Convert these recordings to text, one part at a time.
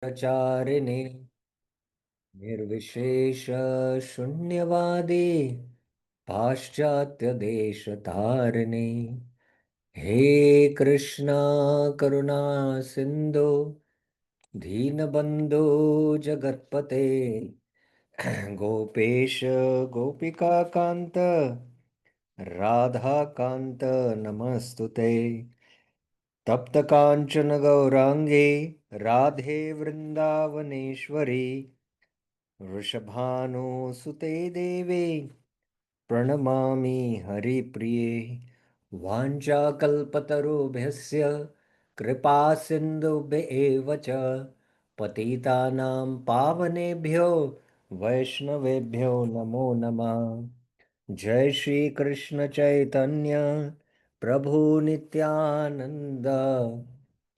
प्रचारिणे निर्विशेष शून्यवादी पाश्चात्य देशतारिणे हे कृष्णा करुणा सिंधु दीनबंधु जगत्पते गोपेश गोपिका कांत राधा कांत नमस्तुते तप्त कांचन गौरांगे राधे वृंदावनेश्वरी वृषभानुसुते देवे प्रणमामि हरिप्रिये वाञ्छाकल्पतरुभ्यस्य कृपा सिन्धुभ्य एव च पतितानां पावनेभ्यो वैष्णवेभ्यो नमो नमः। जय श्री कृष्ण चैतन्य प्रभु नित्यानंद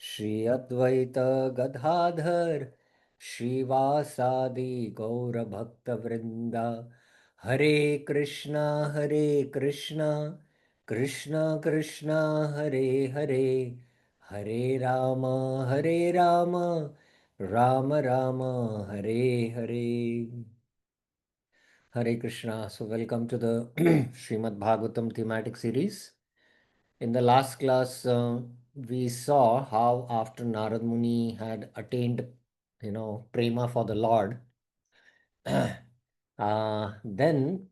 श्री अद्वैत गदाधर श्रीवासादि गौर भक्त वृंदा हरे Krishna Krishna Krishna Krishna Hare Hare Hare Ram Ram Ram Hare Hare. Hare Krishna. So, welcome to the Srimad Bhagavatam thematic series. In the last class, we saw how after Narad Muni had attained, prema for the Lord, then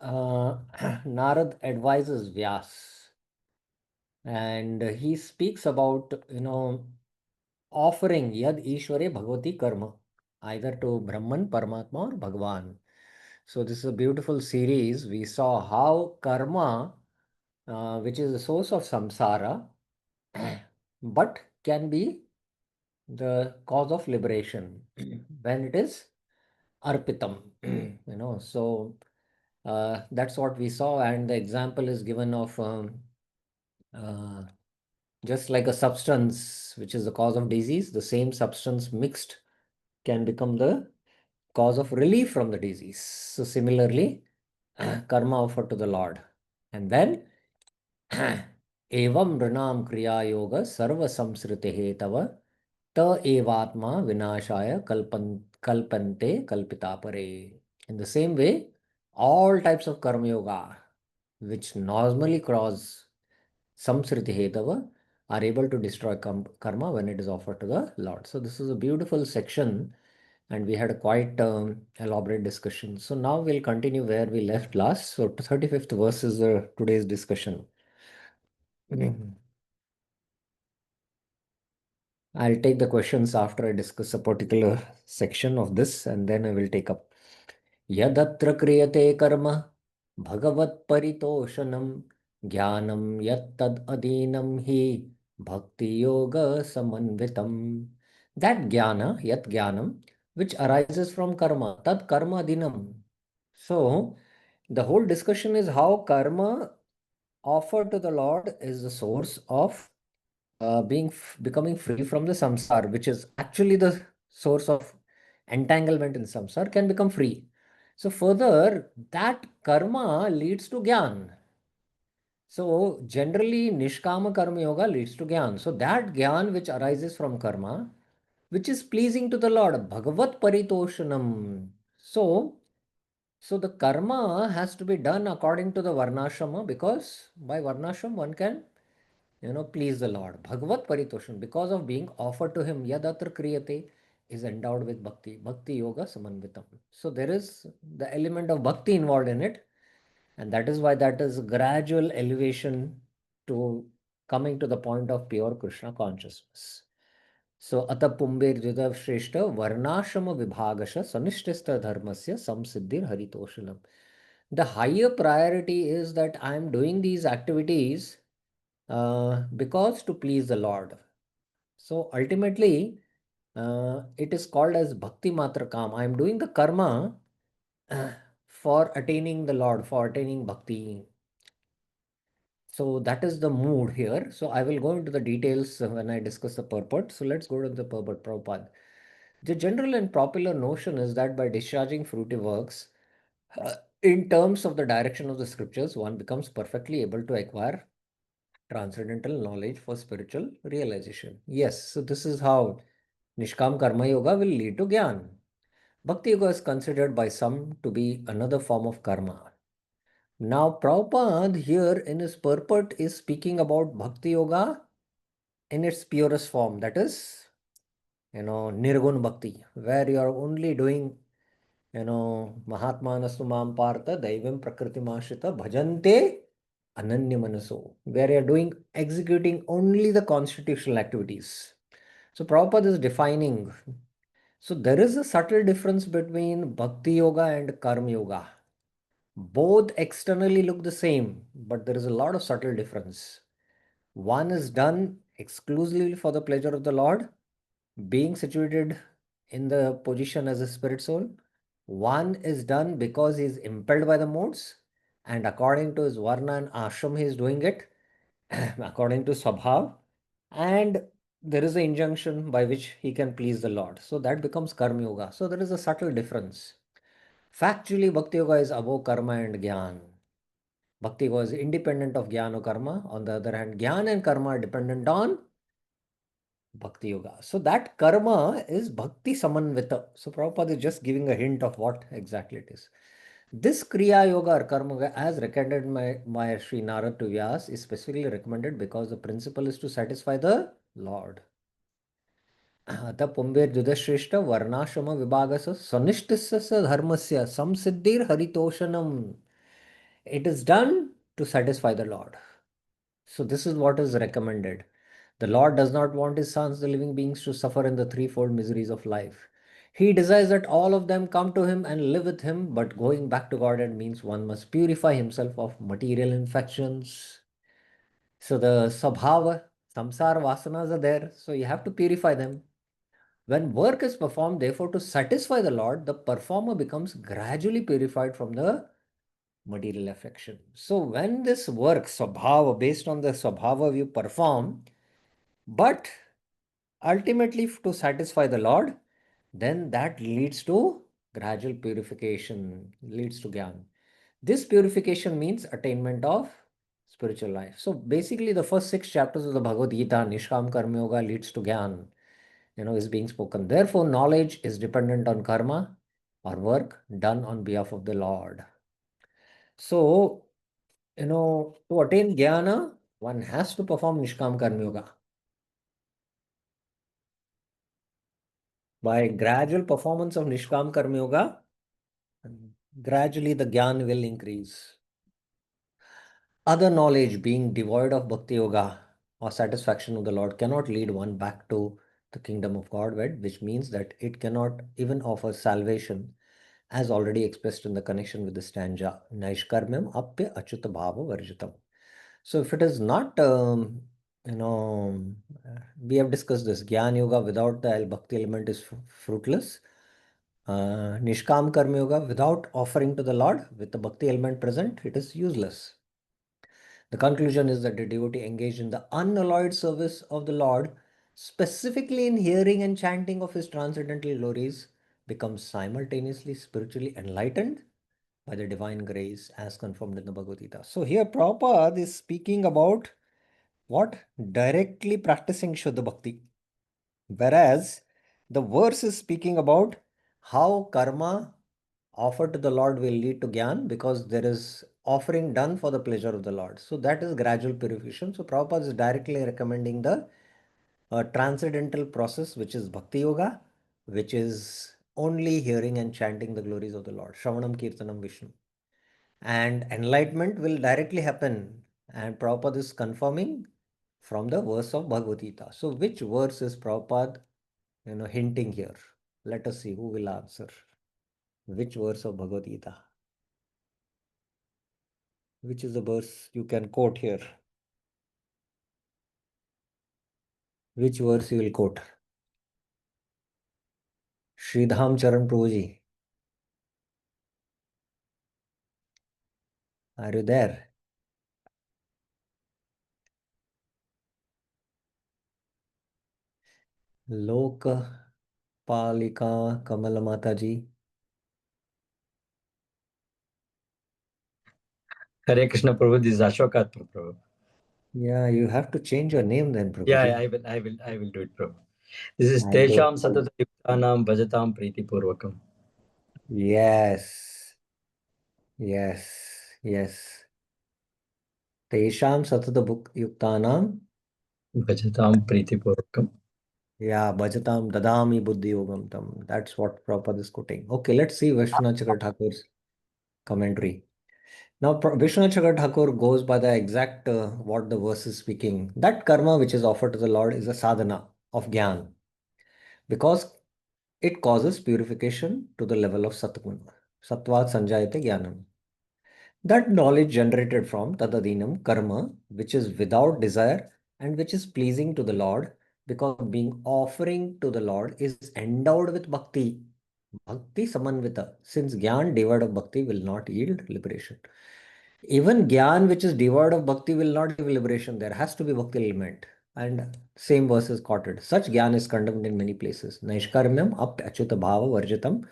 Narad advises Vyas, and he speaks about, offering Yad Ishware Bhagavati Karma, either to Brahman, Paramatma, or Bhagwan. So this is a beautiful series. We saw how karma, which is the source of samsara, but can be the cause of liberation when it is arpitam. So that's what we saw, and the example is given of uh, just like a substance which is the cause of disease, the same substance mixed can become the cause of relief from the disease. So similarly, karma offered to the Lord. And then evam rinam kriya yoga sarva samsrite tava ta evatma vinashaya kalpante kalpitapare. In the same way, all types of karma yoga which normally cause samsriti hetava are able to destroy karma when it is offered to the Lord. So this is a beautiful section and we had a quite elaborate discussion. So now we'll continue where we left last. So 35th verse is today's discussion. I'll take the questions after I discuss a particular section of this and then I will take up. Yadatra kriyate karma bhagavat paritoshanam jnanam yattad adinam hi bhakti yoga samanvitam. That jnana, yat jnanam, which arises from karma, tad karma adinam. So the whole discussion is how karma offered to the Lord is the source of becoming free from the samsar, which is actually the source of entanglement in samsar, can become free. So further, that karma leads to gyan. So generally, nishkama karma yoga leads to gyan. So that gyan which arises from karma, which is pleasing to the Lord, bhagavat paritoshanam. So the karma has to be done according to the varnashrama, because by varnashram one can please the Lord. Bhagavat paritoshan, because of being offered to him, yadatra kriyate, is endowed with bhakti. Bhakti yoga samanvitam. So there is the element of bhakti involved in it, and that is why that is gradual elevation to coming to the point of pure Krishna consciousness. So ata pumbir judav shreshta varnashrama vibhagasha sanishtista dharmasya samsiddhir haritoshanam. The higher priority is that I am doing these activities because to please the Lord. So ultimately, it is called as bhakti matra kam. I am doing the karma for attaining the Lord, for attaining bhakti. So that is the mood here. So I will go into the details when I discuss the purport. So let's go to the purport, Prabhupada. The general and popular notion is that by discharging fruitive works, in terms of the direction of the scriptures, one becomes perfectly able to acquire transcendental knowledge for spiritual realization. Yes, so this is how Nishkam Karma Yoga will lead to Gyan. Bhakti Yoga is considered by some to be another form of karma. Now, Prabhupada here in his purport is speaking about Bhakti Yoga in its purest form, that is, Nirgun Bhakti, where you are only doing, Mahatmanastu Mam Partha Daivam Prakriti Mashita Bhajante Ananya Manaso, where you are doing, executing only the constitutional activities. So, Prabhupada is defining. So, there is a subtle difference between Bhakti Yoga and Karma Yoga. Both externally look the same, but there is a lot of subtle difference. One is done exclusively for the pleasure of the Lord, being situated in the position as a spirit soul. One is done because he is impelled by the modes, and according to his varna and ashram, he is doing it according to Swabhav, and there is an injunction by which he can please the Lord. So that becomes Karma Yoga. So there is a subtle difference. Factually, Bhakti Yoga is above karma and Gyan. Bhakti was independent of Jnana or Karma. On the other hand, Jnana and Karma are dependent on Bhakti Yoga. So that Karma is Bhakti Samanvita. So Prabhupada is just giving a hint of what exactly it is. This Kriya Yoga or Karma Yoga, as recommended by Sri Narad to Vyas, is specifically recommended because the principle is to satisfy the Lord. अतः पुंबेर्जुदश्रेष्ठ वर्णाश्रम विभागस सनिष्ठस्य धर्मस्य संसिद्धिर हरितोषणम. It is done to satisfy the Lord. So this is what is recommended. The Lord does not want his sons, the living beings, to suffer in the threefold miseries of life. He desires that all of them come to him and live with him, but going back to Godhead means one must purify himself of material infections. So the Sabhava, samsara vasanas are there, so you have to purify them. When work is performed, therefore, to satisfy the Lord, the performer becomes gradually purified from the material affection. So when this work, Swabhava, based on the Swabhava you perform, but ultimately to satisfy the Lord, then that leads to gradual purification, leads to Gyan. This purification means attainment of spiritual life. So basically the first 6 chapters of the Bhagavad Gita, Nishkam Karma Yoga leads to Gyan, is being spoken. Therefore, knowledge is dependent on karma or work done on behalf of the Lord. So, to attain Jnana, one has to perform Nishkam Karma Yoga. By gradual performance of Nishkam Karma Yoga, gradually the Gyan will increase. Other knowledge, being devoid of Bhakti Yoga or satisfaction of the Lord, cannot lead one back to the kingdom of God, which means that it cannot even offer salvation, as already expressed in the connection with the stanza, Naishkarmyam Apya Achyuta Bhava Varjitam. So if it is not, you know, we have discussed this, Gyan Yoga without the Bhakti element is fruitless. Nishkam Karma Yoga without offering to the Lord with the Bhakti element present, it is useless. The conclusion is that the devotee engaged in the unalloyed service of the Lord, specifically in hearing and chanting of his transcendental glories, becomes simultaneously spiritually enlightened by the divine grace as confirmed in the Bhagavad Gita. So here Prabhupada is speaking about what? Directly practicing Shuddha Bhakti. Whereas the verse is speaking about how karma offered to the Lord will lead to Gyan because there is offering done for the pleasure of the Lord. So that is gradual purification. So Prabhupada is directly recommending the transcendental process, which is Bhakti Yoga, which is only hearing and chanting the glories of the Lord. Shravanam Kirtanam Vishnu. And enlightenment will directly happen. And Prabhupada is confirming from the verse of Bhagavad Gita. So which verse is Prabhupada, hinting here? Let us see who will answer. Which verse of Bhagavad Gita? Which is the verse you can quote here? Which verse you will quote? Sridham Charan Prabhuji, are you there? Lok Palika Kamala Mataji. Hare Krishna Prabhu, this is Ashoka Prabhu. Yeah, you have to change your name then, Yeah, Prabhuji. I will do it, Prabhu. This is I do. Tesham Satata Yuktanam Bhajatam Priti Purvakam. Yes, yes, yes. Tesham satata yuktanam. Bhajatam Priti Purvakam. Yeah, bhajatam dadami buddhi yogam tam. That's what Prabhupada is quoting. Okay, let's see Vishwanath Chakra Thakur's commentary. Now, Vishwanath Chakra Thakur goes by the exact what the verse is speaking. That karma which is offered to the Lord is a sadhana of jnana because it causes purification to the level of satguna. Sattvat sanjayate jnanam. That knowledge generated from tadadinam karma, which is without desire and which is pleasing to the Lord, because being offering to the Lord is endowed with bhakti. Bhakti samanvita. Since gyan devoid of bhakti will not yield liberation. Even gyan which is devoid of bhakti will not give liberation. There has to be bhakti element. And same verse is quoted. Such gyan is condemned in many places. Naishkarmyam apt achyuta bhava varjitam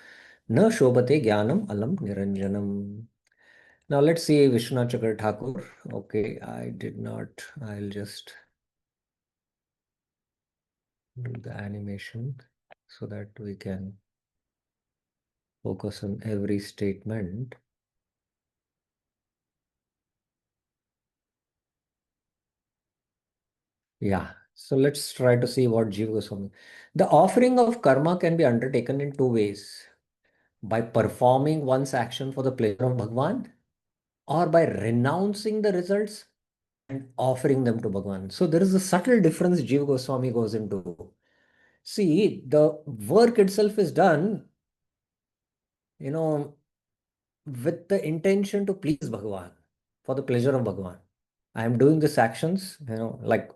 na shobhate jnanam alam niranjanam. Now let's see Vishwanath Chakra Thakur. Okay, I did not. I'll just do the animation so that we can focus on every statement. Yeah, so let's try to see what Jiva Goswami. The offering of karma can be undertaken in two ways: by performing one's action for the pleasure of Bhagwan, or by renouncing the results and offering them to Bhagwan. So there is a subtle difference Jiva Goswami goes into. See, the work itself is done, you know, with the intention to please Bhagwan, for the pleasure of Bhagwan. I am doing these actions, like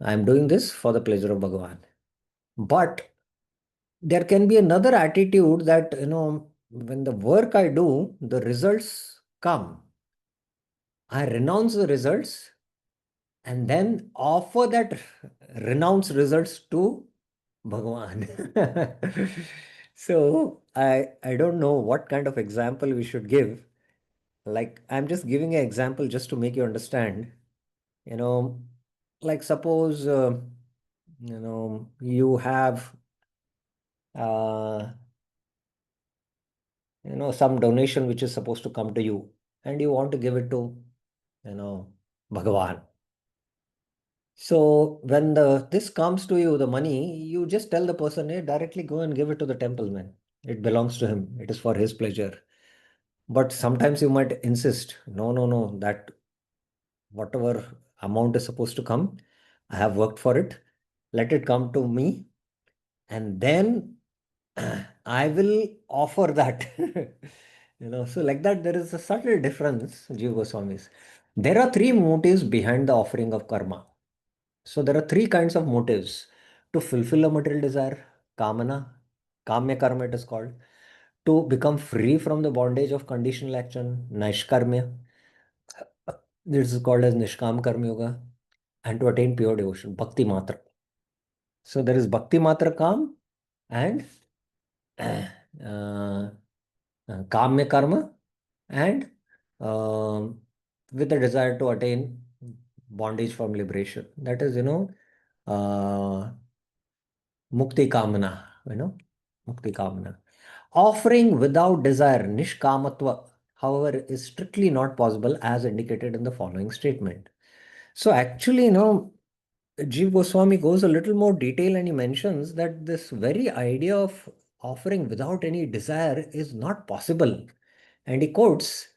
I am doing this for the pleasure of Bhagwan. But there can be another attitude that, when the work I do, the results come. I renounce the results and then offer that renounced results to Bhagwan. So I don't know what kind of example we should give. Like, I'm just giving an example just to make you understand. You know, like suppose you have uh, some donation which is supposed to come to you, and you want to give it to Bhagavan. So when the this comes to you, the money, you just tell the person, hey, directly go and give it to the temple man. It belongs to him. It is for his pleasure. But sometimes you might insist, no, no, no, that whatever amount is supposed to come, I have worked for it. Let it come to me, and then I will offer that. So like that, there is a subtle difference, Jiva Goswamis. There are three motives behind the offering of karma. So there are three kinds of motives: to fulfill a material desire, kamana, kamya karma it is called; to become free from the bondage of conditional action, naishkarmya, this is called as nishkam karma yoga; and to attain pure devotion, bhakti matra. So there is bhakti matra kam and uh, kamya karma, and um, with the desire to attain bondage from liberation. That is, uh, mukti kamana, mukti kamana. Offering without desire, nishkamatva, however, is strictly not possible as indicated in the following statement. So actually, Jeev Goswami goes a little more detail and he mentions that this very idea of offering without any desire is not possible. And he quotes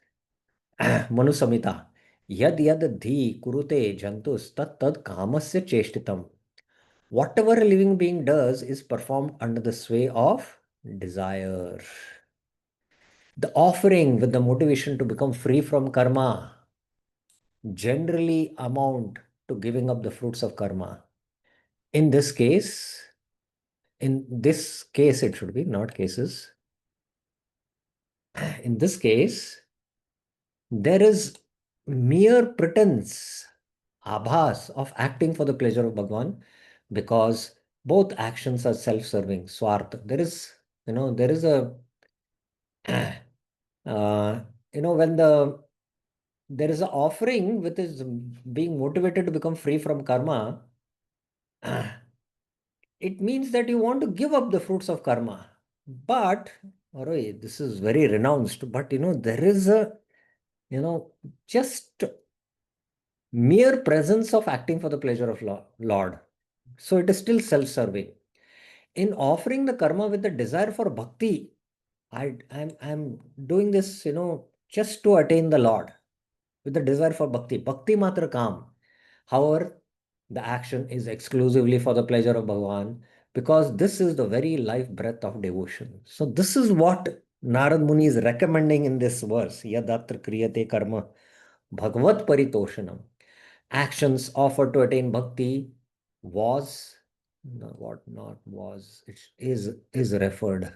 Manu Samhita, yad yad dhi kurute jantus tat tad kamasya cheshtitam. Whatever a living being does is performed under the sway of desire. The offering with the motivation to become free from karma generally amount to giving up the fruits of karma. In this case, it should be, not cases. In this case, there is mere pretense, abhas of acting for the pleasure of Bhagwan, because both actions are self-serving, swarth. There is a, uh, when there is an offering which is being motivated to become free from karma, it means that you want to give up the fruits of karma. But, Aroi, this is very renounced, but there is a, just mere presence of acting for the pleasure of Lord. So it is still self-serving. In offering the karma with the desire for bhakti, I'm doing this, just to attain the Lord with the desire for bhakti. Bhakti matra kam. However, the action is exclusively for the pleasure of Bhagavan because this is the very life breath of devotion. So this is what Narad Muni is recommending in this verse. Yadatra kriyate karma bhagavat paritoshanam. Actions offered to attain bhakti was, no, what not was, it is referred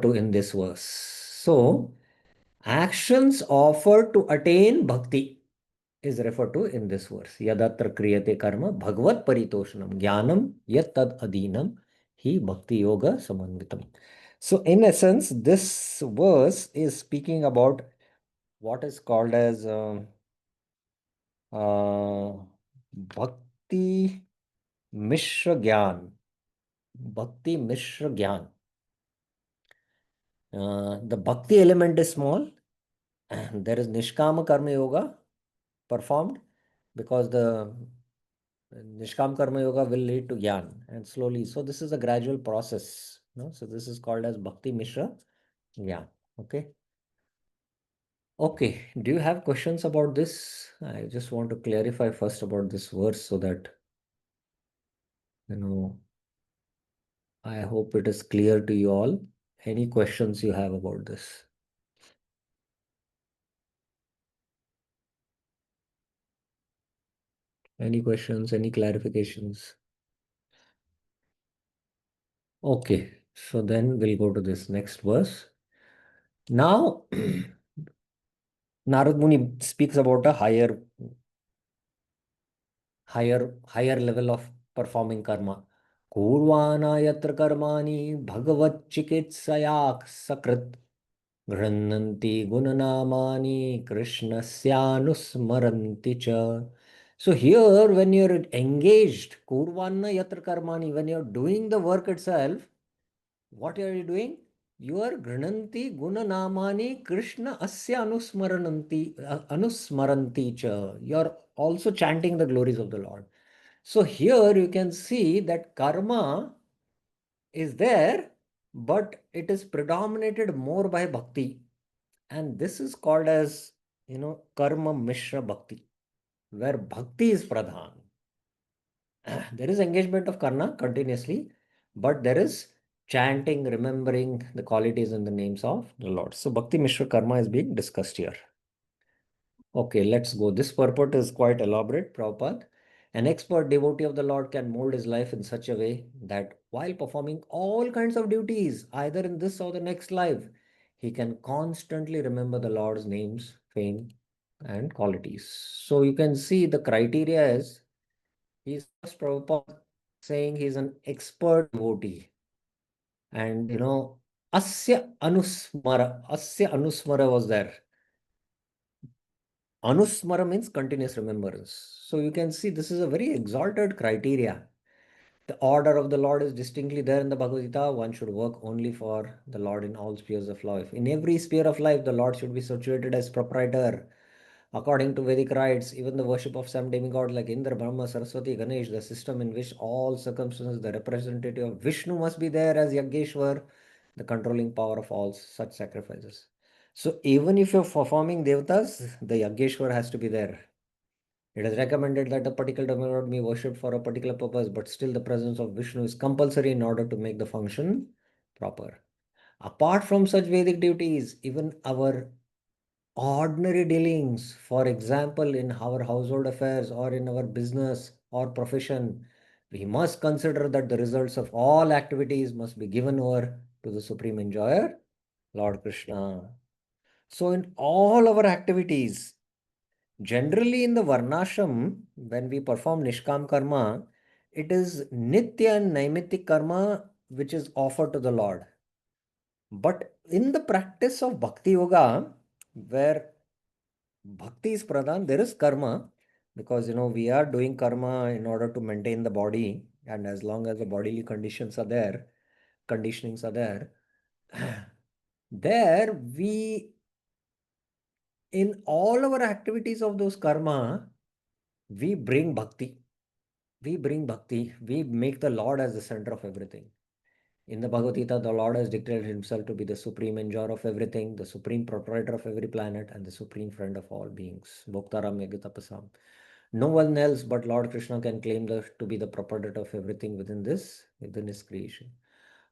to in this verse. So actions offered to attain bhakti is referred to in this verse. Yadatra kriyate karma bhagavat paritoshanam jnanam yat tad adinam hi bhakti yoga samanvitam. So in essence, this verse is speaking about what is called as uh, bhakti mishra gyan. Bhakti mishra gyan. The bhakti element is small. There is nishkama karma yoga performed because the Nishkam Karma Yoga will lead to Gyan and slowly. So this is a gradual process. No? So this is called as Bhakti Mishra Gyan. Okay. Okay. Do you have questions about this? I just want to clarify first about this verse so that, you know, I hope it is clear to you all. Any questions you have about this? Any questions? Any clarifications? Okay. So then we'll go to this next verse. Now, Narad Muni speaks about a higher level of performing karma. Kurvana yatra karmani bhagavat chikitsayak sakrit ghrannanti gunanamani krishnasyanusmaranti cha. So here when you're engaged, kurvana yatra karmani, when you're doing the work itself, what are you doing? You are grananti gunanamani Krishna asya anusmaranti cha. You are also chanting the glories of the Lord. So here you can see that karma is there, but it is predominated more by bhakti. And this is called as, karma mishra bhakti, where bhakti is pradhan. There is engagement of karma continuously, but there is chanting, remembering the qualities and the names of the Lord. So Bhakti Mishra Karma is being discussed here. Okay, let's go. This purport is quite elaborate, Prabhupada. An expert devotee of the Lord can mold his life in such a way that while performing all kinds of duties, either in this or the next life, he can constantly remember the Lord's names, fame, and qualities. So you can see the criteria is he's first Prabhupada saying he's an expert devotee. And Asya Anusmara was there. Anusmara means continuous remembrance. So you can see this is a very exalted criteria. The order of the Lord is distinctly there in the Bhagavad Gita. One should work only for the Lord in all spheres of life. In every sphere of life, the Lord should be situated as proprietor. According to Vedic rites, even the worship of some demigods like Indra, Brahma, Saraswati, Ganesh, the system in which all circumstances, the representative of Vishnu must be there as Yageshwar, the controlling power of all such sacrifices. So even if you're performing devatas, the Yageshwar has to be there. It is recommended that a particular demigod be worshipped for a particular purpose, but still the presence of Vishnu is compulsory in order to make the function proper. Apart from such Vedic duties, even our ordinary dealings, for example, in our household affairs or in our business or profession, we must consider that the results of all activities must be given over to the Supreme Enjoyer, Lord Krishna. So, in all our activities, generally in the Varnashram, when we perform Nishkam Karma, it is Nitya and Naimittik Karma which is offered to the Lord. But in the practice of Bhakti Yoga, where Bhakti is pradhan, there is karma, because we are doing karma in order to maintain the body, and as long as the bodily conditionings are there, there we, in all our activities of those karma, we bring bhakti. We make the Lord as the center of everything. In the Bhagavad Gita, the Lord has declared himself to be the supreme enjoyer of everything, the supreme proprietor of every planet, and the supreme friend of all beings. Bhoktaram Yagatapasam. No one else but Lord Krishna can claim to be the proprietor of everything within his creation.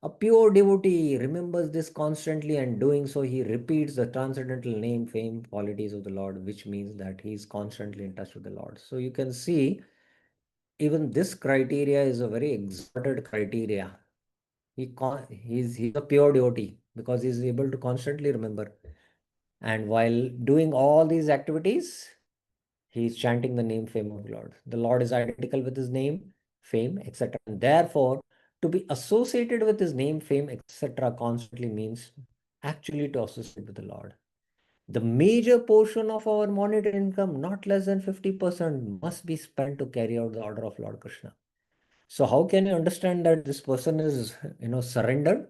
A pure devotee remembers this constantly, and doing so, he repeats the transcendental name, fame, qualities of the Lord, which means that he is constantly in touch with the Lord. So you can see, even this criteria is a very exalted criteria. He's a pure devotee because he's able to constantly remember. And while doing all these activities, he's chanting the name, fame of the Lord. The Lord is identical with his name, fame, etc. And therefore, to be associated with his name, fame, etc. constantly means actually to associate with the Lord. The major portion of our monetary income, not less than 50%, must be spent to carry out the order of Lord Krishna. So how can you understand that this person is, surrendered?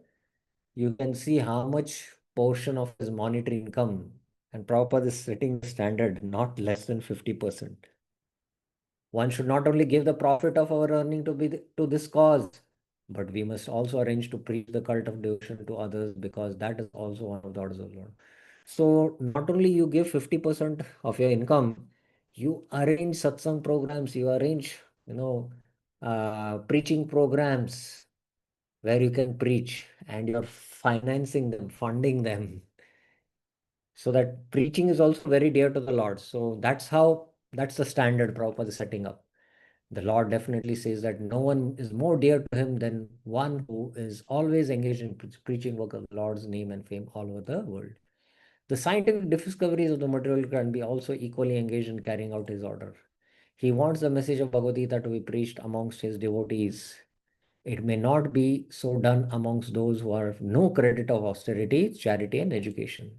You can see how much portion of his monetary income, and Prabhupada is setting the standard not less than 50%. One should not only give the profit of our earning to this cause, but we must also arrange to preach the cult of devotion to others, because that is also one of the orders of the Lord. So not only you give 50% of your income, you arrange satsang programs, you arrange, preaching programs where you can preach, and you're financing them, funding them, so that preaching is also very dear to the Lord. So that's the standard Prabhupada is setting up. The Lord definitely says that no one is more dear to him than one who is always engaged in preaching work of the Lord's name and fame all over the world. The scientific discoveries of the material can be also equally engaged in carrying out his order. He wants the message of Bhagavad Gita to be preached amongst his devotees. It may not be so done amongst those who have no credit of austerity, charity, and education.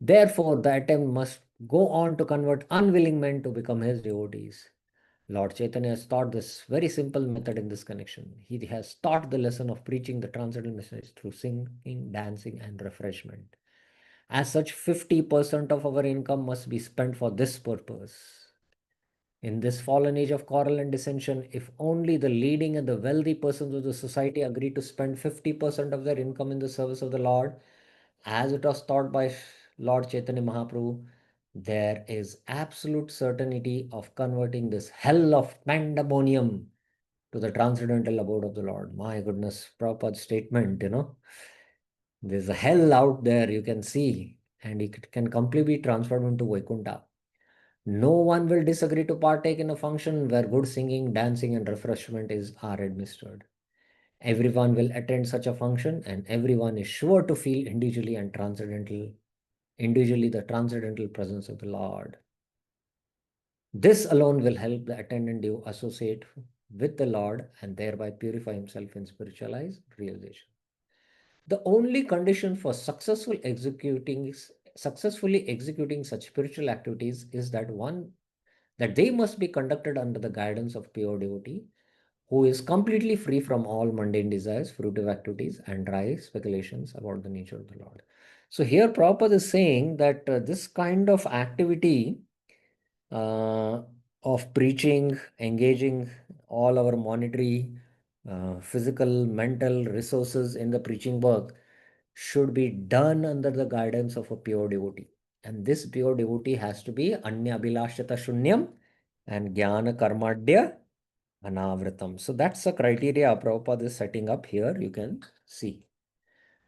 Therefore, the attempt must go on to convert unwilling men to become his devotees. Lord Chaitanya has taught this very simple method in this connection. He has taught the lesson of preaching the transcendental message through singing, dancing, and refreshment. As such, 50% of our income must be spent for this purpose. In this fallen age of quarrel and dissension, if only the leading and the wealthy persons of the society agree to spend 50% of their income in the service of the Lord, as it was taught by Lord Chaitanya Mahaprabhu, there is absolute certainty of converting this hell of pandemonium to the transcendental abode of the Lord. My goodness, Prabhupada's statement, there's a hell out there you can see, and it can completely be transformed into Vaikuntha. No one will disagree to partake in a function where good singing, dancing, and refreshment are administered. Everyone will attend such a function, and everyone is sure to feel individually the transcendental presence of the Lord. This alone will help the attendant to associate with the Lord and thereby purify himself in spiritualized realization. The only condition for successfully executing such spiritual activities is that they must be conducted under the guidance of pure devotee who is completely free from all mundane desires, fruitive activities, and dry speculations about the nature of the Lord. So here Prabhupada is saying that this kind of activity uh, of preaching, engaging all our monetary, physical, mental resources in the preaching work should be done under the guidance of a pure devotee. And this pure devotee has to be Anya Abhilashata Shunyam and Jnana Karmadya Anavritam. So that's the criteria Prabhupada is setting up here. You can see.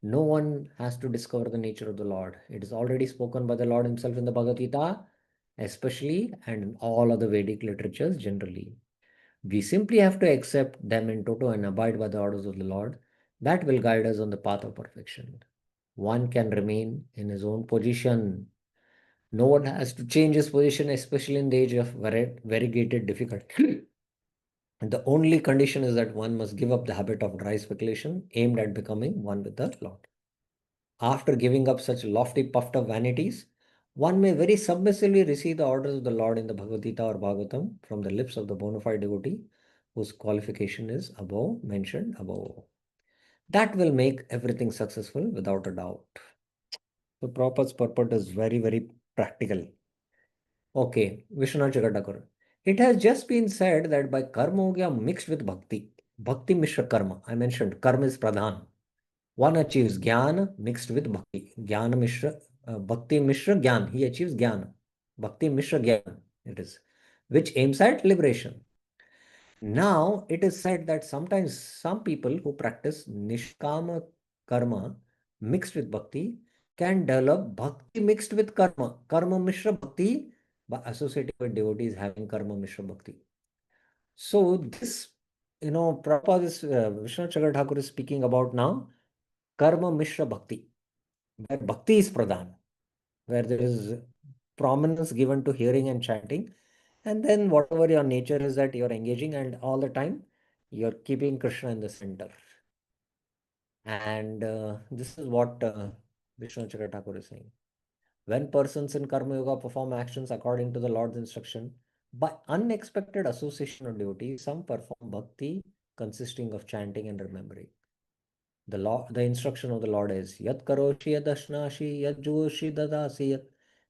No one has to discover the nature of the Lord. It is already spoken by the Lord himself in the Bhagavad Gita, especially, and in all other Vedic literatures generally. We simply have to accept them in toto and abide by the orders of the Lord. That will guide us on the path of perfection. One can remain in his own position. No one has to change his position, especially in the age of variegated difficulty. And the only condition is that one must give up the habit of dry speculation aimed at becoming one with the Lord. After giving up such lofty, puffed up vanities, One may very submissively receive the orders of the Lord in the Bhagavad Gita or Bhagavatam from the lips of the bona fide devotee whose qualification is above mentioned above. That will make everything successful without a doubt. So Prabhupada's purport is very, very practical. Okay, Vishwanath Chakravarti. It has just been said that by karma ho gaya mixed with bhakti, bhakti mishra karma. I mentioned karma is pradhan. One achieves jnana mixed with bhakti. Jnana mishra, bhakti mishra jnana. He achieves jnana. Bhakti mishra jnana. It is, which aims at liberation. Now, it is said that sometimes some people who practice nishkama karma mixed with bhakti can develop bhakti mixed with karma, karma mishra bhakti, by associating with devotees having karma mishra bhakti. So, this, Prabhupada is, Vishwanath Chakravarti Thakur is speaking about now karma mishra bhakti, where bhakti is pradhan, where there is prominence given to hearing and chanting, and then whatever your nature is that you're engaging, and all the time you're keeping Krishna in the center. And this is what Vishnu Chakra Thakur is saying. When persons in Karma Yoga perform actions according to the Lord's instruction, by unexpected association of devotees, some perform bhakti consisting of chanting and remembering. The instruction of the Lord is Yat karoshi yad ashnashi yad juoshi dadasi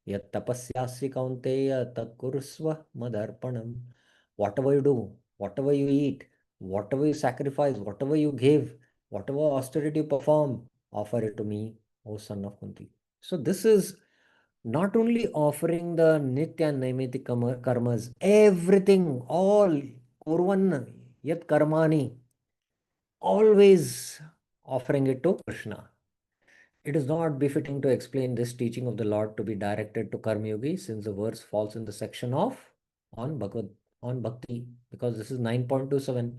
yat tapasyasi kaunteya tat kurusva madarpanam. Whatever you do, whatever you eat, whatever you sacrifice, whatever you give, whatever austerity you perform, offer it to me, O son of Kunti. So this is not only offering the nitya and naimitya karmas, everything, all kurvan yat karmani, always offering it to Krishna. It is not befitting to explain this teaching of the Lord to be directed to Karma Yogi, since the verse falls in the section of on Bhagavad on Bhakti, because this is 9.27.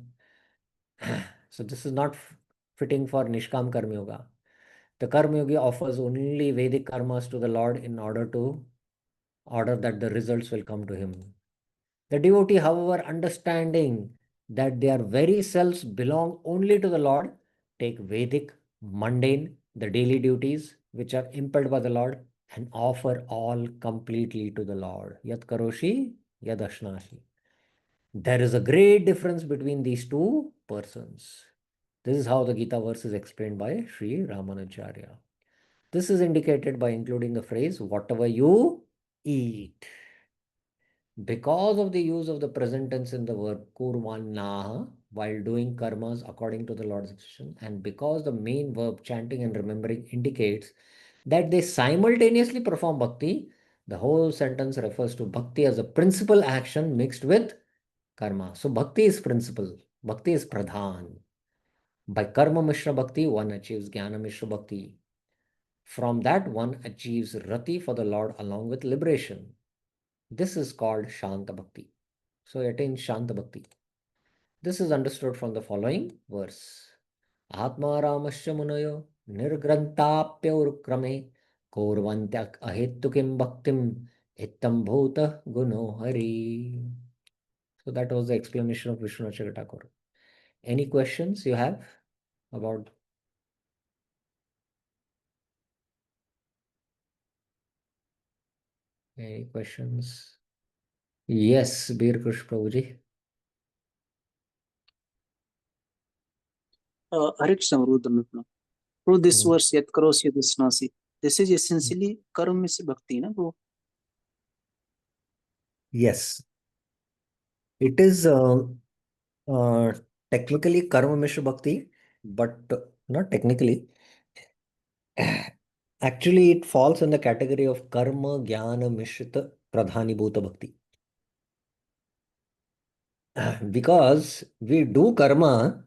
So this is not fitting for Nishkam Karma Yoga. The Karma Yogi offers only Vedic karmas to the Lord in order to order that the results will come to him. The devotee, however, understanding that their very selves belong only to the Lord, take Vedic, mundane, the daily duties which are impelled by the Lord, and offer all completely to the Lord. Yat karoshi, yad ashnashi. There is a great difference between these two persons. This is how the Gita verse is explained by Sri Ramanacharya. This is indicated by including the phrase, whatever you eat. Because of the use of the present tense in the verb kurvanaha while doing karmas according to the Lord's instruction, and because the main verb chanting and remembering indicates that they simultaneously perform bhakti, the whole sentence refers to bhakti as a principal action mixed with karma. So bhakti is principal, bhakti is pradhan. By karma mishra bhakti, one achieves jnana mishra bhakti. From that, one achieves rati for the Lord along with liberation. This is called Shanta Bhakti. So it attains Shanta Bhakti. This is understood from the following verse. Atma Ramasya Munayo Nirgrantapya Urkrame Korvantyak Ahetukim Bhaktim Ittam Bhuta Guno Hari. So that was the explanation of Vishwanath Thakur. Any questions you have about? Any questions? Yes, Bir Krish Prabhuji. Hare Krishna, Guru. Bro, this Hmm. verse, yat karos yat asnasi, this is essentially karma se bhakti, na bro? Yes, it is uh, technically Karma Mishra Bhakti, but not technically. Actually, it falls in the category of Karma Jnana Mishrita Pradhani Bhuta Bhakti. Because we do karma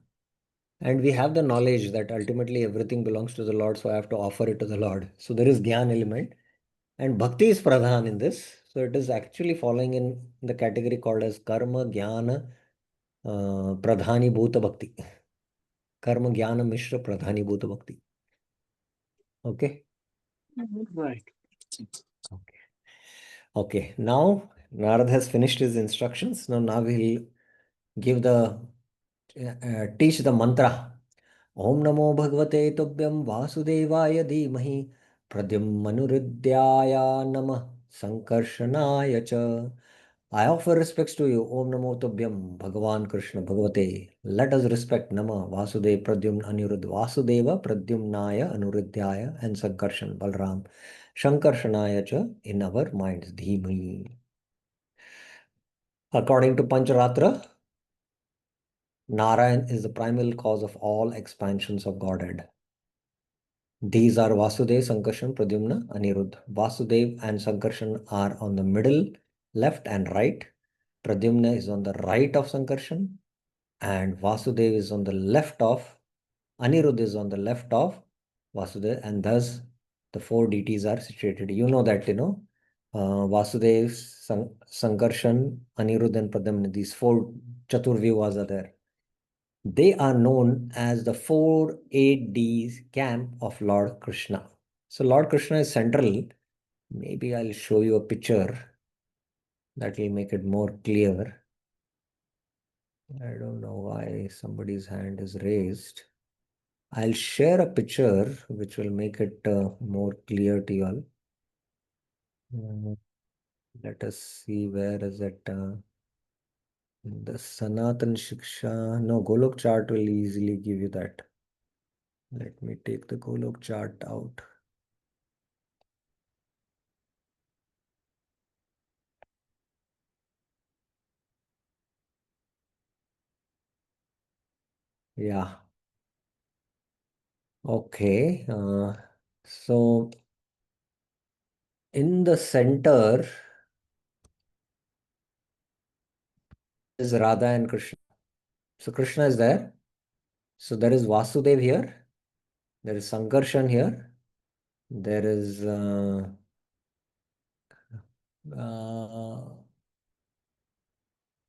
and we have the knowledge that ultimately everything belongs to the Lord, so I have to offer it to the Lord. So there is Jnana element, and Bhakti is Pradhan in this. So it is actually falling in the category called as Karma Jnana Pradhani Bhuta Bhakti. Karma Jnana Mishra Pradhani Bhuta Bhakti. Okay. Right. Okay. Okay. Now Narad has finished his instructions. Now we'll give the teach the mantra. Om Namo Bhagavate Tobhyam Vasudevaya Dhimahi Pradyumnanuruddhyaya Namah Sankarshanaya cha. I offer respects to you. Om Namo Tobhyam Bhagavan Krishna Bhagavate. Let us respect Nama Vasudev Pradyumna Aniruddha Vasudeva Pradyumnaya Anuruddhyaya and Sankarshan Balram Shankarshanaya cha in our minds. Dhimai. According to Pancharatra, Narayan is the primal cause of all expansions of Godhead. These are Vasudev, Sankarshan, Pradyumna, Aniruddha. Vasudev and Sankarshan are on the middle, left and right. Pradyumna is on the right of Sankarshan, and Vasudev is on the left of, Aniruddha is on the left of Vasudev, and thus the four deities are situated. You know that, Vasudev, Sankarshan, Aniruddha, and Pradyumna, these four Chaturvyuhas are there. They are known as the 4-8 Ds camp of Lord Krishna. So Lord Krishna is central. Maybe I'll show you a picture that will make it more clear. I don't know why somebody's hand is raised. I'll share a picture which will make it more clear to you all. Let us see, where is it? The Sanatan Shiksha. No, Golok chart will easily give you that. Let me take the Golok chart out. Yeah. Okay. So in the center is Radha and Krishna. So Krishna is there. So there is Vasudev here. There is Sankarshan here. There is uh,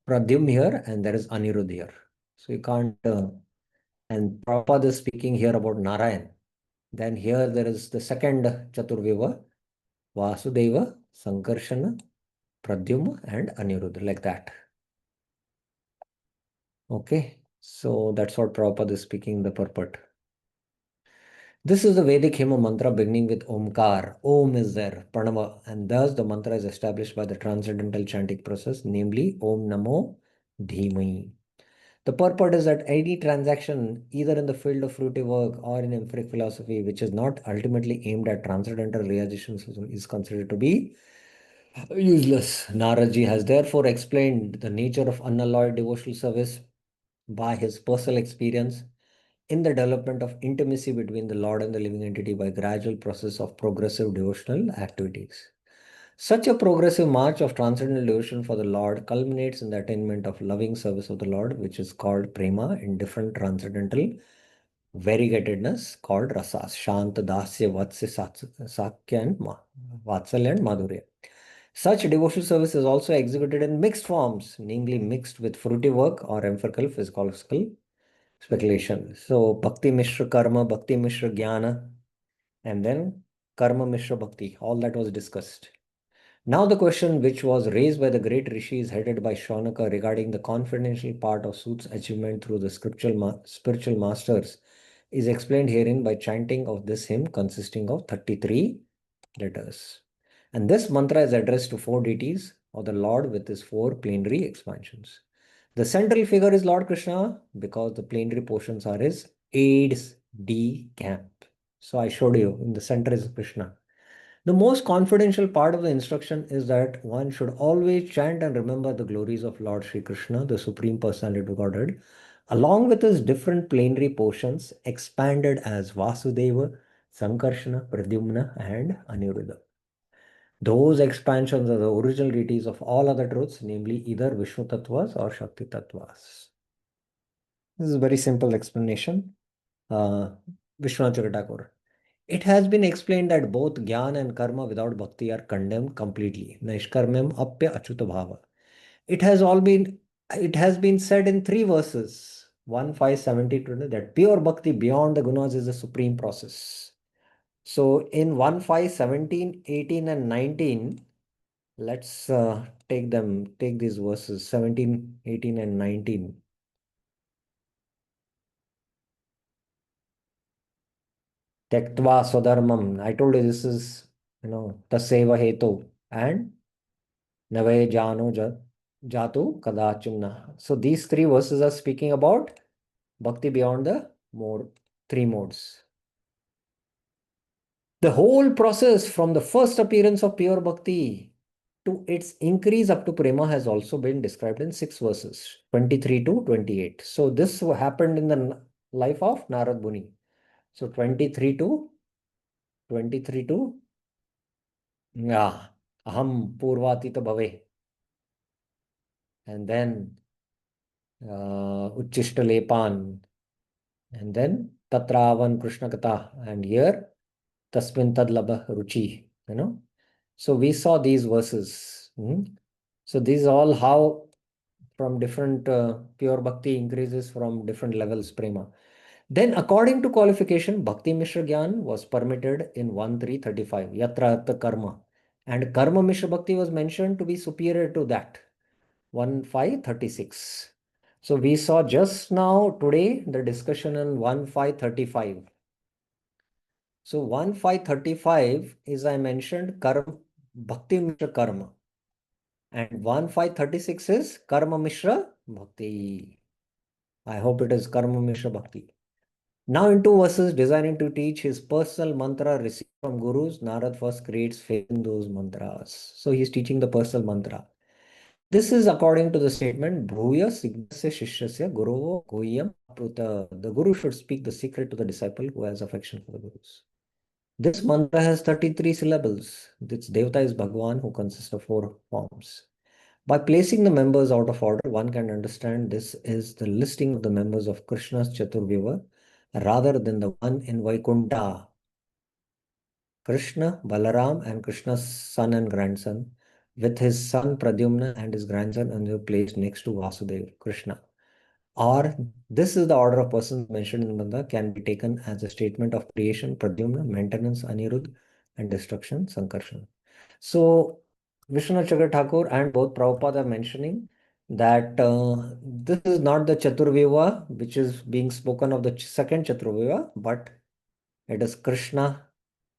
Pradyum here, and there is Anirudh here. So you can't. And Prabhupada is speaking here about Narayan. Then here there is the second Chaturvyuha, Vasudeva, Sankarshana, Pradyumna, and Anirudh, like that. Okay, so that's what Prabhupada is speaking the purport. This is the Vedic Hema mantra beginning with Omkar. Om is there, Pranava, and thus the mantra is established by the transcendental chanting process, namely Om Namo Dhimai. The purport is that any transaction, either in the field of fruitive work or in empiric philosophy, which is not ultimately aimed at transcendental realization, is considered to be useless. Naraji has therefore explained the nature of unalloyed devotional service by his personal experience in the development of intimacy between the Lord and the living entity by gradual process of progressive devotional activities. Such a progressive march of transcendental devotion for the Lord culminates in the attainment of loving service of the Lord, which is called prema in different transcendental variegatedness called rasas, shanta, dasya, vatsya, sakya, and vatsalya and madhurya. Such devotional service is also executed in mixed forms, namely mixed with fruitive work or empirical physiological speculation. So Bhakti Mishra Karma, Bhakti Mishra Jnana, and then Karma Mishra Bhakti. All that was discussed. Now the question which was raised by the great rishi is headed by Shaunaka regarding the confidential part of Suit's achievement through the spiritual masters is explained herein by chanting of this hymn consisting of 33 letters. And this mantra is addressed to four deities of the Lord with his four plenary expansions. The central figure is Lord Krishna because the plenary portions are his aids de camp. So I showed you in the center is Krishna. The most confidential part of the instruction is that one should always chant and remember the glories of Lord Sri Krishna, the Supreme Personality of Godhead, along with his different plenary portions expanded as Vasudeva, Sankarshana, Pradyumna, and Aniruddha. Those expansions are the original deities of all other truths, namely either Vishnu Tattvas or Shakti Tattvas. This is a very simple explanation. Vishwanath Thakur. It has been explained that both Gyan and Karma without Bhakti are condemned completely. Naishkarmyam apya achyuta bhava. It has all been it has been said in three verses, 1, 5, 70, 20, that pure Bhakti beyond the gunas is the supreme process. So in 1, 5, 17, 18, and 19, let's take these verses 17, 18, and 19. Tektva Swadharmam. I told you this is, Taseva Hetu and Nave Jano Jatu Kadachunna. So these three verses are speaking about bhakti beyond the three modes. The whole process from the first appearance of pure bhakti to its increase up to prema has also been described in 6 verses, 23 to 28. So this happened in the life of Narad Muni. So 23 to yeah, aham purvatita bhave. And then uchishta lepan. And then tatravan krishna kata. And here tasmin tadlabha ruchi. So we saw these verses. So these all how from different pure bhakti increases from different levels prema. Then according to qualification, Bhakti Mishra Gyan was permitted in 1.3.35, Yatra Artha Karma. And Karma Mishra Bhakti was mentioned to be superior to that, 1.5.36. So we saw just now today the discussion on 1.5.35. So 1.5.35 is I mentioned Karma, Bhakti Mishra Karma. And 1.5.36 is Karma Mishra Bhakti. I hope it is Karma Mishra Bhakti. Now in 2 verses designing to teach his personal mantra received from gurus, Narad first creates faith in those mantras. So he is teaching the personal mantra. This is according to the statement, Bhuya Signasya Shishyasya Guruvo Goyam Apruta. The guru should speak the secret to the disciple who has affection for the gurus. This mantra has 33 syllables. This Devata is Bhagwan who consists of 4 forms. By placing the members out of order, one can understand this is the listing of the members of Krishna's Chaturvyuha rather than the one in Vaikunta. Krishna, Balaram, and Krishna's son and grandson, with his son Pradyumna and his grandson, and they placed next to Vasudeva, Krishna. Or this is the order of persons mentioned in the mantra can be taken as a statement of creation, Pradyumna, maintenance, Anirudh, and destruction, Sankarshan. So Vishwanath Chakra Thakur and both Prabhupada are mentioning that this is not the Chaturvyuha which is being spoken of the second Chaturvyuha, but it is Krishna,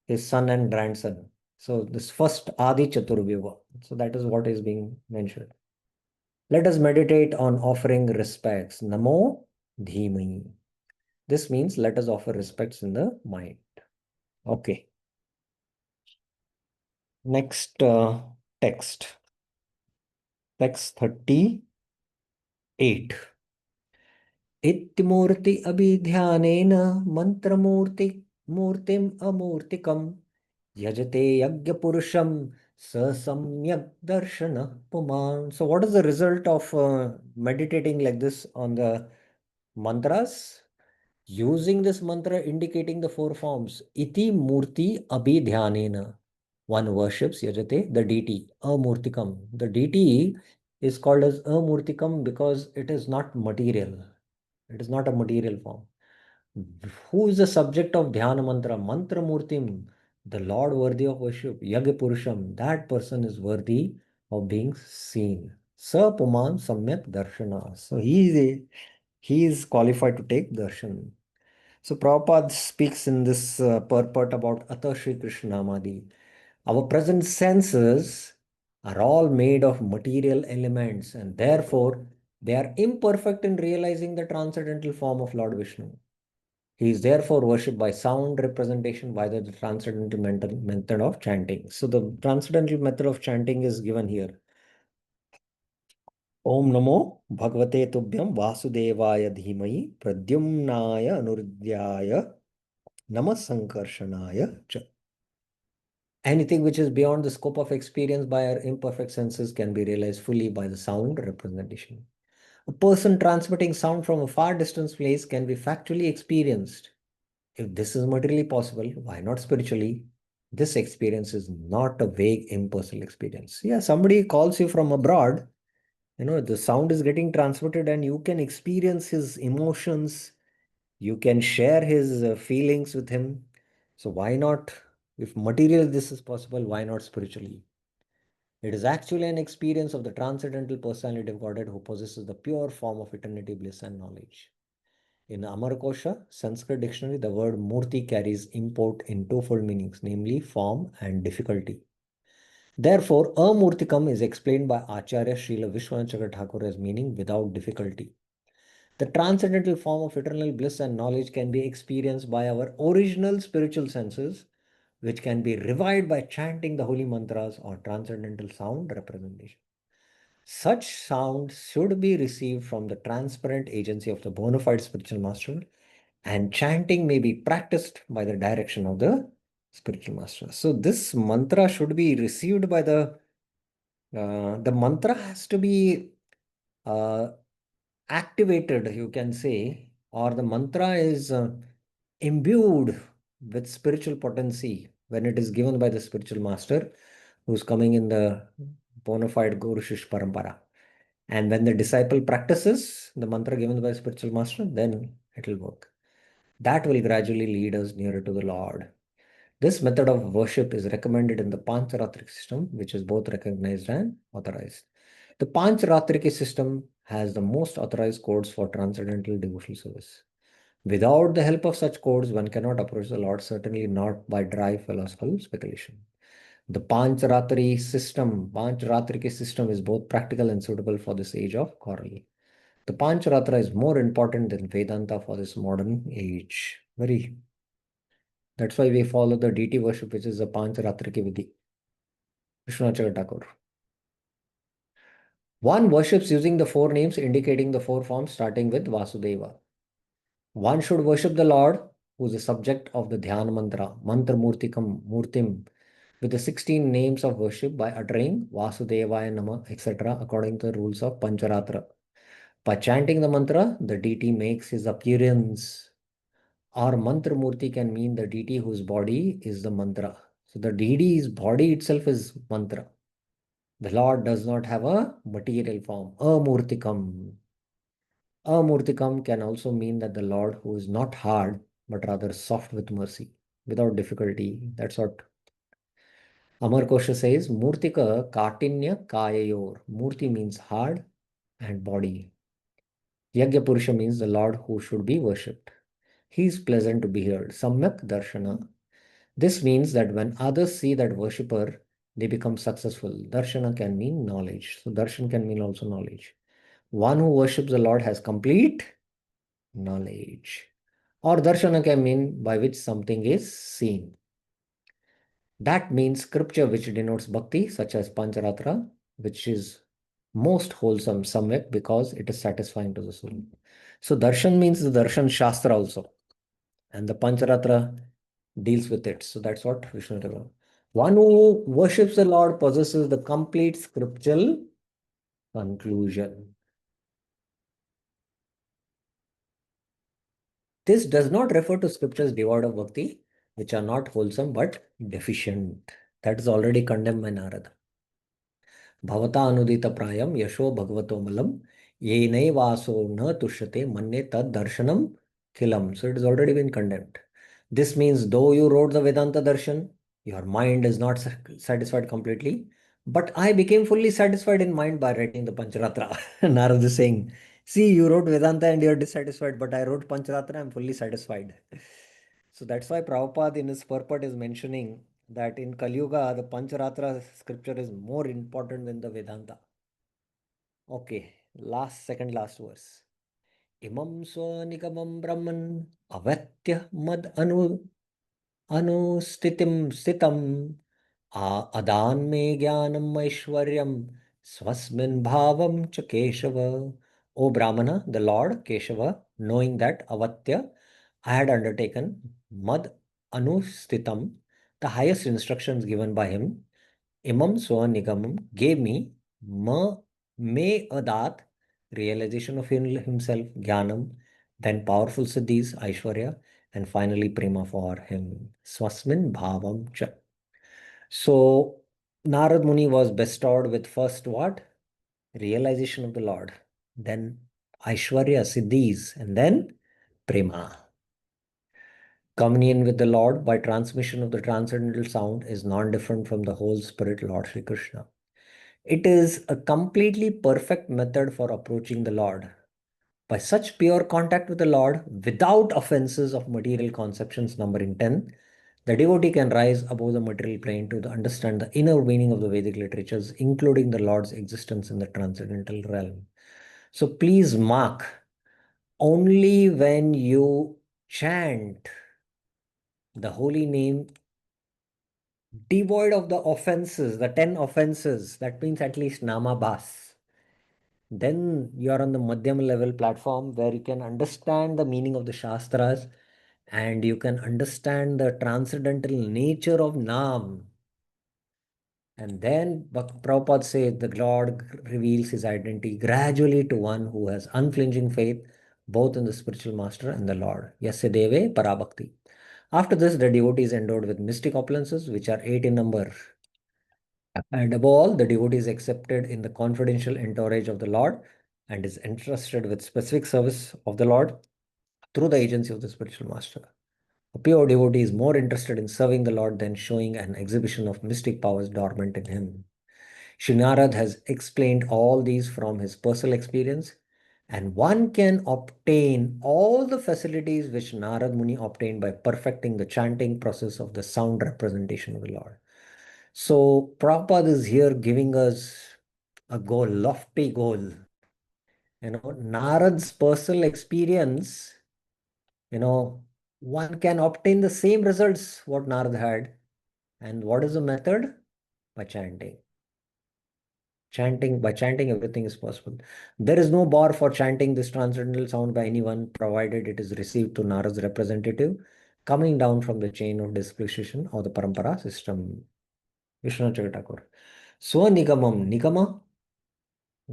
his son and grandson. So this first Adi Chaturvyuha. So that is what is being mentioned. Let us meditate on offering respects. Namo Dhimai. This means let us offer respects in the mind. Okay. Next text. Text 38. इत्तिमूर्ति अभिध्यानेन मंत्रमूर्ति मूर्तिम अमूर्तिकम यजते यज्ञपुरुषम स सम्यक दर्शन पुमान. So what is the result of meditating like this on the mantras? Using this mantra indicating the 4 forms. Iti murti abhidhyanena. One worships yajate, the deity, amurtikam. The deity is called as amurtikam because it is not material. It is not a material form. Who is the subject of dhyana mantra? Mantra murtim, the Lord worthy of worship. Yagya purusham, that person is worthy of being seen. Sa puman samyak darshana. So he is qualified to take darshan. So Prabhupada speaks in this purport about Atha Shri Krishna Namadi. Our present senses are all made of material elements and therefore they are imperfect in realizing the transcendental form of Lord Vishnu. He is therefore worshipped by sound representation by the transcendental method of chanting. So the transcendental method of chanting is given here. Om Namo Bhagavate Tubhyam Vasudevaya Dhimai Pradyumnaya Anurudyaya Namasankarshanaya cha. Anything which is beyond the scope of experience by our imperfect senses can be realized fully by the sound representation. A person transmitting sound from a far distant place can be factually experienced. If this is materially possible, why not spiritually? This experience is not a vague impersonal experience. Yeah, somebody calls you from abroad, the sound is getting transmitted and you can experience his emotions. You can share his feelings with him. So why not, if material this is possible, why not spiritually? It is actually an experience of the transcendental personality of Godhead who possesses the pure form of eternity, bliss, and knowledge. In Amarkosha, Sanskrit dictionary, the word murti carries import in twofold meanings, namely form and difficulty. Therefore, amurtikam is explained by Acharya Srila Vishwanath Thakur as meaning without difficulty. The transcendental form of eternal bliss and knowledge can be experienced by our original spiritual senses, which can be revived by chanting the holy mantras or transcendental sound representation. Such sound should be received from the transparent agency of the bona fide spiritual master, and chanting may be practiced by the direction of the spiritual master. So this mantra should be received by the mantra has to be uh, activated, you can say, or the mantra is imbued with spiritual potency when it is given by the spiritual master who's coming in the bona fide Guru Shish Parampara. And when the disciple practices the mantra given by the spiritual master, then it will work. That will gradually lead us nearer to the Lord. This method of worship is recommended in the Pancharatrika system, which is both recognized and authorized. The Pancharatrika system has the most authorized codes for transcendental devotional service. Without the help of such codes, one cannot approach the Lord, certainly not by dry philosophical speculation. The Pancharatrika system is both practical and suitable for this age of quarrel. The Pancharatra is more important than Vedanta for this modern age. Very. That's why we follow the deity worship, which is the Pancharatrika Vidhi. Vishwanath Thakur. One worships using the four names indicating the four forms starting with Vasudeva. One should worship the Lord, who is the subject of the Dhyana mantra, Mantra Murtikam Murtim, with the 16 names of worship by uttering Vasudevaya Nama, etc., according to the rules of Pancharatra. By chanting the mantra, the deity makes his appearance. Or Mantra Murti can mean the deity whose body is the mantra. So the deity's body itself is mantra. The Lord does not have a material form. Amurtikam. Amurtikam can also mean that the Lord who is not hard, but rather soft with mercy, without difficulty. That's what Amar Kosha says. Murtika Katinya Kayayor. Murti means hard and body. Yagya Purusha means the Lord who should be worshipped. He is pleasant to be heard. Samyak Darshana. This means that when others see that worshipper, they become successful. Darshana can mean knowledge. So darshan can mean also knowledge. One who worships the Lord has complete knowledge. Or darshana can mean by which something is seen. That means scripture which denotes bhakti, such as Pancharatra, which is most wholesome, samyak, because it is satisfying to the soul. So darshan means the darshan shastra also. And the Pancharatra deals with it. So that's what Vishnu Thakur. One who worships the Lord possesses the complete scriptural conclusion. This does not refer to scriptures devoid of bhakti, which are not wholesome but deficient. That is already condemned by Narada. Bhavata anudita prayam yasho bhagavato malam yenai vaso na tushyate manne tad darshanam kilam. So it has already been condemned. This means though you wrote the Vedanta darshan, your mind is not satisfied completely. But I became fully satisfied in mind by writing the Pancharatra. Narada is saying, see, you wrote Vedanta and you're dissatisfied, but I wrote Pancharatra, I'm fully satisfied. So that's why Prabhupada in his purport is mentioning that in Kali Yuga, the Pancharatra scripture is more important than the Vedanta. Okay, second last verse. Imam swanigamam brahman avatya mad anustitim stitam adan me jnanam aishwaryam swasmin bhavam cha Keshava. O Brahmana, the Lord Keshava, knowing that Avatya I had undertaken mad anustitam, the highest instructions given by him, Imam Swanigamam gave me me adat, realization of himself, Jnanam, then powerful siddhis, Aishwarya, and finally prema for him. Swasmin bhavam cha. So Narad Muni was bestowed with first what? Realization of the Lord, then Aishwarya, siddhis, and then prema. Communion with the Lord by transmission of the transcendental sound is non-different from the whole spirit Lord Sri Krishna. It is a completely perfect method for approaching the Lord. By such pure contact with the Lord, without offenses of material conceptions numbering 10, the devotee can rise above the material plane to understand the inner meaning of the Vedic literatures, including the Lord's existence in the transcendental realm. So please mark, only when you chant the holy name devoid of the offenses, the 10 offenses, that means at least namabhas, then you are on the Madhyam level platform where you can understand the meaning of the Shastras and you can understand the transcendental nature of Nam. And then Prabhupada says the Lord reveals his identity gradually to one who has unflinching faith both in the spiritual master and the Lord. Yasyadeve Parabhakti. After this, the devotee is endowed with mystic opulences, which are 8 in number. And above all, the devotee is accepted in the confidential entourage of the Lord and is entrusted with specific service of the Lord through the agency of the spiritual master. A pure devotee is more interested in serving the Lord than showing an exhibition of mystic powers dormant in him. Shri Narad has explained all these from his personal experience, and one can obtain all the facilities which Narad Muni obtained by perfecting the chanting process of the sound representation of the Lord. So Prabhupada is here giving us a goal, lofty goal. Narad's personal experience, one can obtain the same results what Narad had. And what is the method? By chanting. By chanting, everything is possible. There is no bar for chanting this transcendental sound by anyone, provided it is received to Narad's representative, coming down from the chain of disposition of the parampara system. Vishnu Chakatakur. Swanigamam, Nigama,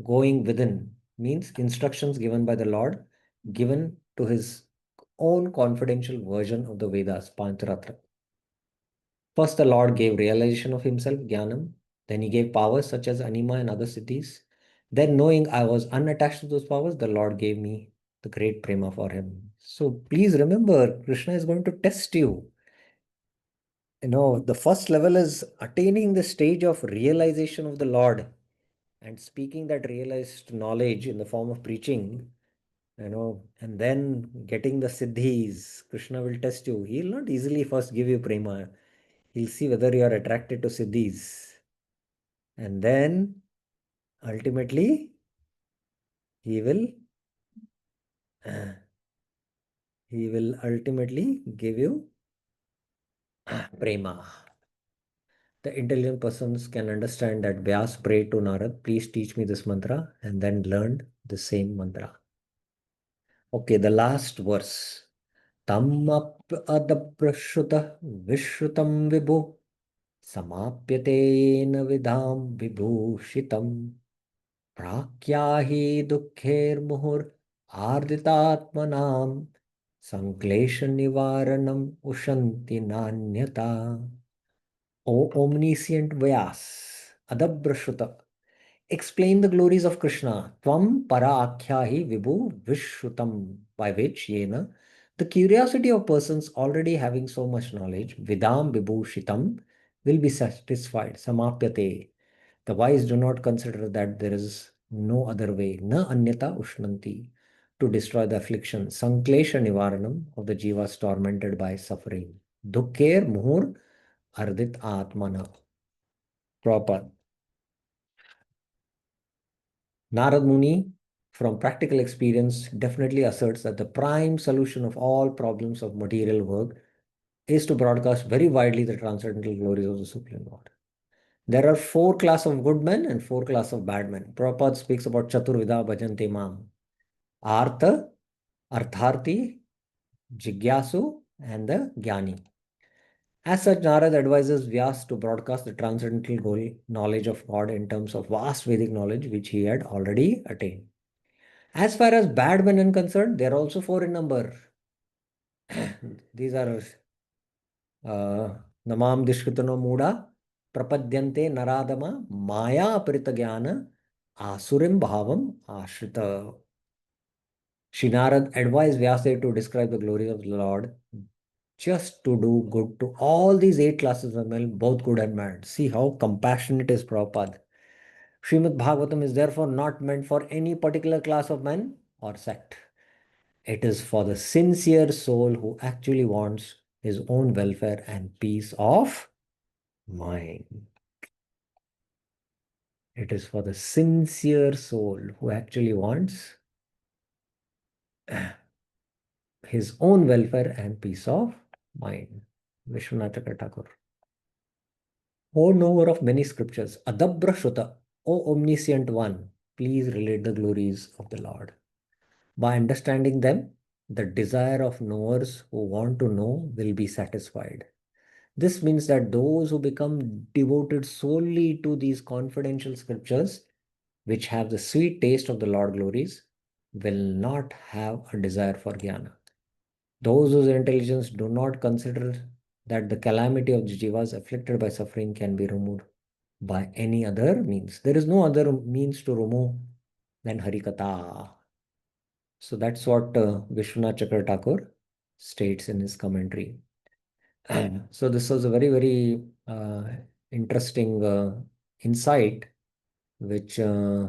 going within, means instructions given by the Lord, given to his own confidential version of the Vedas, Pancharatra. First, the Lord gave realization of himself, Jnanam. Then he gave powers such as Anima and other cities. Then, knowing I was unattached to those powers, the Lord gave me the great prema for him. So please remember, Krishna is going to test you. The first level is attaining the stage of realization of the Lord and speaking that realized knowledge in the form of preaching, and then getting the siddhis. Krishna will test you. He'll not easily first give you prema. He'll see whether you are attracted to siddhis. And then ultimately, he will ultimately give you prema. The intelligent persons can understand that Vyas prayed to Narad, please teach me this mantra, and then learned the same mantra. Okay, the last verse. Tam adaprashuta vishrutam vibhu samapyate na vidham vibhushitam prakyahi dukher muhur arditatmanam sanklesha nivaranam ushanti nanyata. O omniscient Vyas, Adabrashruta, explain the glories of Krishna, Tvam para akyahi vibhu vishrutam, by which, yena, the curiosity of persons already having so much knowledge, vidam vibhushitam, will be satisfied, samapyate. The wise do not consider that there is no other way, na anyata ushnanti, to destroy the affliction, sanklesha nivaranam, of the jivas tormented by suffering. Dukkher muhur ardit atmana. Proper. Narad Muni, from practical experience, definitely asserts that the prime solution of all problems of material work is to broadcast very widely the transcendental glories of the Supreme Lord. There are 4 classes of good men and 4 classes of bad men. Prabhupada speaks about Chaturvida Bhajante Mam. Artha, Artharthi, Jigyasu, and the Jnani. As such, Narad advises Vyas to broadcast the transcendental goal, knowledge of God in terms of vast Vedic knowledge, which he had already attained. As far as bad men are concerned, they are also 4 in number. These are Namam Dishkritano Muda, Prapadyante Naradama, Maya Apritagyan, Asurim Bhavam Ashrita. Shri Narad advised Vyasadeva to describe the glory of the Lord just to do good to all these 8 classes of men, both good and bad. See how compassionate is Prabhupada. Srimad Bhagavatam is therefore not meant for any particular class of men or sect. It is for the sincere soul who actually wants his own welfare and peace of mind. It is for the sincere soul who actually wants his own welfare and peace of mind. Vishwanath Thakur. O knower of many scriptures, Adabra Shruta, O omniscient one, please relate the glories of the Lord. By understanding them, the desire of knowers who want to know will be satisfied. This means that those who become devoted solely to these confidential scriptures, which have the sweet taste of the Lord glories, will not have a desire for jnana. Those whose intelligence do not consider that the calamity of the jivas afflicted by suffering can be removed by any other means. There is no other means to remove than Harikatha. So that's what Vishwanath Chakra Thakur states in his commentary. So this was a very, very interesting insight, which uh,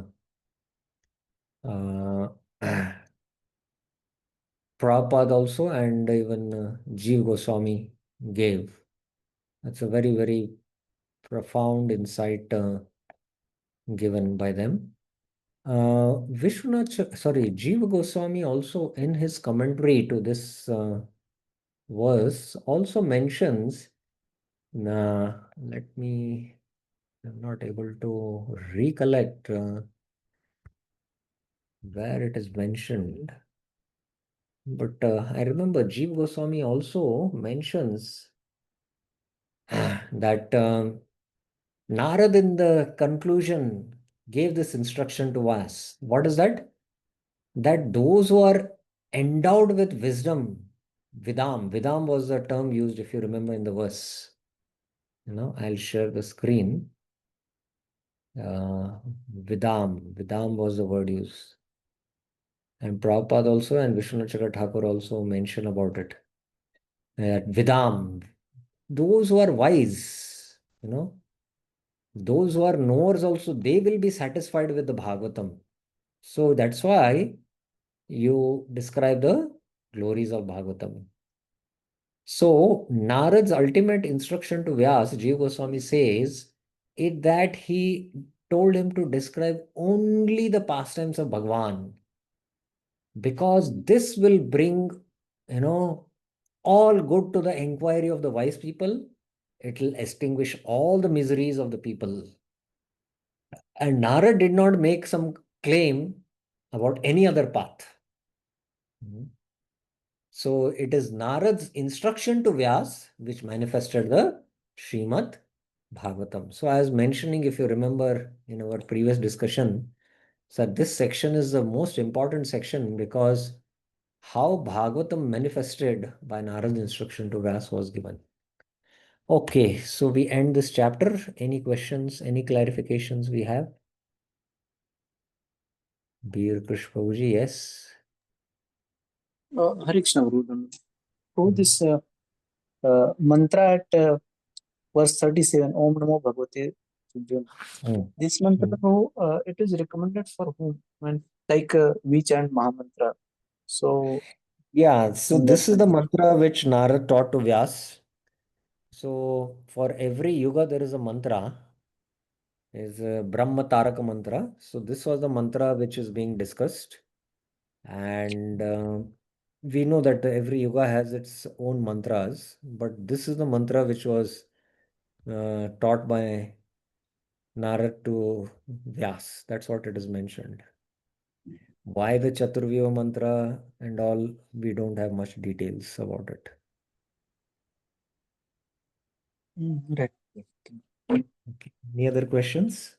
Prabhupada also and even Jeev Goswami gave. That's a very, very profound insight given by them. Jeev Goswami also in his commentary to this verse also mentions, I'm not able to recollect where it is mentioned, but I remember Jeev Goswami also mentions that Narad in the conclusion gave this instruction to us. What is that? That those who are endowed with wisdom, Vidam was the term used, if you remember in the verse. I'll share the screen. Vidam was the word used. And Prabhupada also and Vishwanath Chakra Thakur also mention about it. That Vidam, those who are wise, those who are knowers also, they will be satisfied with the Bhagavatam. So that's why you describe the glories of Bhagavatam. So Narad's ultimate instruction to Vyas, Jiva Goswami says, is that he told him to describe only the pastimes of Bhagwan, because this will bring, all good to the inquiry of the wise people. It will extinguish all the miseries of the people. And Narad did not make some claim about any other path. So it is Narad's instruction to Vyas which manifested the Srimad Bhagavatam. So I was mentioning, if you remember in our previous discussion, so this section is the most important section because how Bhagavatam manifested by Narad's instruction to Vyas was given. Okay, so we end this chapter. Any questions, any clarifications we have? Bir Krish Prabhuji, yes. Hare Krishna, Guru. So this mantra at verse 37, Om Namo Bhagavate Subhyo. This mantra, it is recommended for whom? Like we chant Mahamantra. So Yeah, so in this that is the context. mantra which Narad taught to Vyas. So for every yuga there is a mantra, is a Brahma Taraka mantra. So this was the mantra which is being discussed. And we know that every yuga has its own mantras, but this is the mantra which was taught by Narad to Vyas. That's what it is mentioned. Why the Chaturvyuha mantra and all, we don't have much details about it. Right. Okay. Any other questions?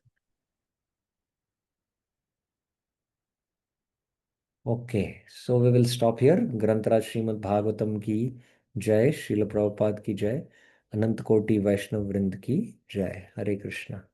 Okay, so we will stop here. Grantaraj Srimad Bhagavatam ki Jai, Srila Prabhupada ki Jai, Anant Koti Vaishnav Vrind ki Jai. Hare Krishna.